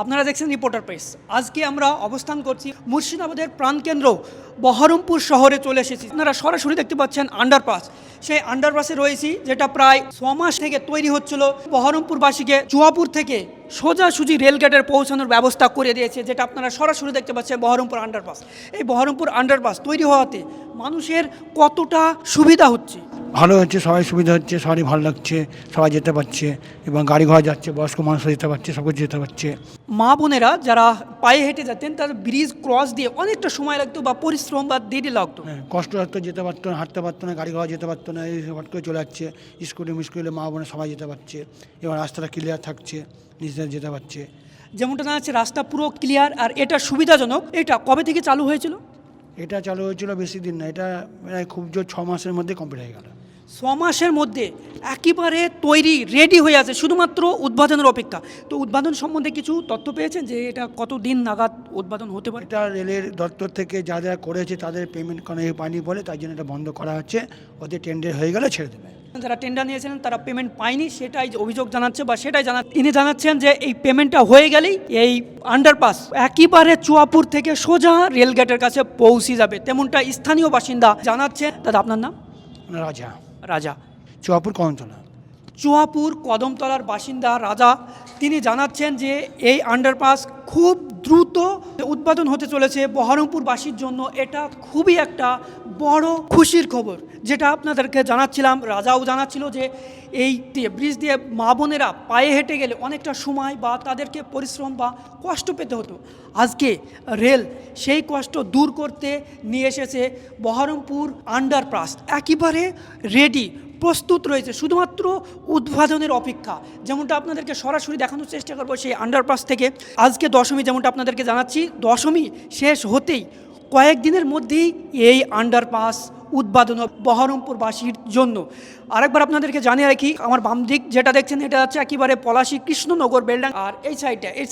আপনারা দেখছেন reporter press. আজকে আমরা অবস্থান করছি মুর্শিদাবাদের প্রাণকেন্দ্র বহরমপুর শহরে চলে এসেছি। আপনারা সরাসরি দেখতে পাচ্ছেন আন্ডারপাস। সেই আন্ডারপাসে রয়েছি, যেটা প্রায় 6 মাস থেকে তৈরি হচ্ছিল। বহরমপুরবাসীকে চুয়াপুর থেকে সোজাসুজি রেলগেটের পৌঁছানোর ব্যবস্থা করে দিয়েছে, যেটা আপনারা সরাসরি দেখতে পাচ্ছেন বহরমপুর আন্ডারপাস। এই বহরমপুর আন্ডারপাস তৈরি হওয়াতে মানুষের কতটা সুবিধা হচ্ছে? ভালো হচ্ছে, সবাই সুবিধা হচ্ছে, সবারই ভালো লাগছে, সবাই যেতে পারছে এবং গাড়ি ঘোড়া যাচ্ছে, বয়স্ক মানুষরা যেতে পারছে, সব কিছু যেতে পারছে। মা বোনেরা যারা পায়ে হেঁটে যেতেন, তার ব্রিজ ক্রস দিয়ে অনেকটা সময় লাগতো বা পরিশ্রম বা দেরি লাগতো। হ্যাঁ, কষ্ট হতো, যেতে পারতো না, হাঁটতে পারতো না, গাড়ি ঘোড়া যেতে পারতো না, এই হট করে চলে যাচ্ছে। স্কুলে মা বোনে সবাই যেতে পারছে, এবার রাস্তাটা ক্লিয়ার থাকছে, নিজেদের যেতে পারছে। যেমনটা জানাচ্ছে রাস্তা পুরো ক্লিয়ার আর এটা সুবিধাজনক। এটা কবে থেকে চালু হয়েছিল? এটা চালু হয়েছিল বেশি দিন না, এটা প্রায় খুব জোর 6 মাসের মধ্যে কমপ্লিট হয়ে গেল। 6 মাসের মধ্যে একেবারে তৈরি রেডি হয়ে আছে, শুধুমাত্র উদ্বোধনের অপেক্ষা। তো উদ্বোধন সম্বন্ধে কিছু তথ্য পেয়েছেন যে এটা কত দিন নাগাদ উদ্বোধন হতে পারে? এটা রেলের দপ্তর থেকে যারা করেছে তাদের পেমেন্ট কোনো পায়নি বলে, তাই জন্য এটা বন্ধ করা হচ্ছে। ওদের টেন্ডার হয়ে গেলে ছেড়ে দেবে। যারা টেন্ডার নিয়েছিলেন তারা পেমেন্ট পায়নি, সেটাই অভিযোগ জানাচ্ছে বা সেটাই ইনি জানাচ্ছেন যে এই পেমেন্টটা হয়ে গেলেই এই আন্ডারপাস একেবারে চুয়াপুর থেকে সোজা রেলগেটের কাছে পৌঁছে যাবে, তেমনটা স্থানীয় বাসিন্দা জানাচ্ছেন। দাদা, আপনার নাম? রাজা, রাজা, চুয়াপুর কমতলা। চুয়াপুর কদমতলার বাসিন্দা রাজা। তিনি জানাচ্ছেন যে এই আন্ডারপাস খুব দ্রুত উদ্বোধন হতে চলেছে বহরমপুরবাসীর জন্য। এটা খুবই একটা বড় খুশির খবর, যেটা আপনাদেরকে জানাচ্ছিলাম। রাজাও জানাচ্ছিল যে এই ব্রিজ দিয়ে মা বোনেরা পায়ে হেঁটে গেলে অনেকটা সময় বা তাদেরকে পরিশ্রম বা কষ্ট পেতে হতো। আজকে রেল সেই কষ্ট দূর করতে নিয়ে এসেছে বহরমপুর আন্ডারপাস, একেবারে রেডি, প্রস্তুত রয়েছে, শুধুমাত্র উদ্বোধনের অপেক্ষা। যেমনটা আপনাদেরকে সরাসরি দেখানোর চেষ্টা করবো সেই আন্ডারপাস থেকে। আজকে দশমী, যেমনটা আপনাদেরকে জানাচ্ছি, দশমী শেষ হতেই কয়েকদিনের মধ্যেই এই আন্ডারপাস উদ্বোধন বহরমপুরবাসীর জন্য। আরেকবার আপনাদেরকে জানিয়ে রাখি, আমার বাম দিক যেটা দেখছেন এটা হচ্ছে একেবারে পলাশী কৃষ্ণনগর বেলডাং, আর এই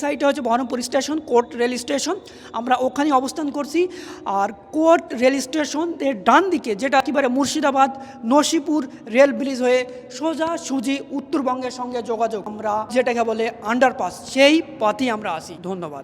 সাইডটা হচ্ছে Baharampur station, court rail station. আমরা ওখানে অবস্থান করছি। আর কোর্ট রেল স্টেশন এর ডান দিকে, যেটা একেবারে মুর্শিদাবাদ নসিপুর রেল ব্রিজ হয়ে সোজাসুজি উত্তরবঙ্গের সঙ্গে যোগাযোগ, আমরা যেটাকে বলে আন্ডারপাস, সেই পথেই আমরা আসি। ধন্যবাদ।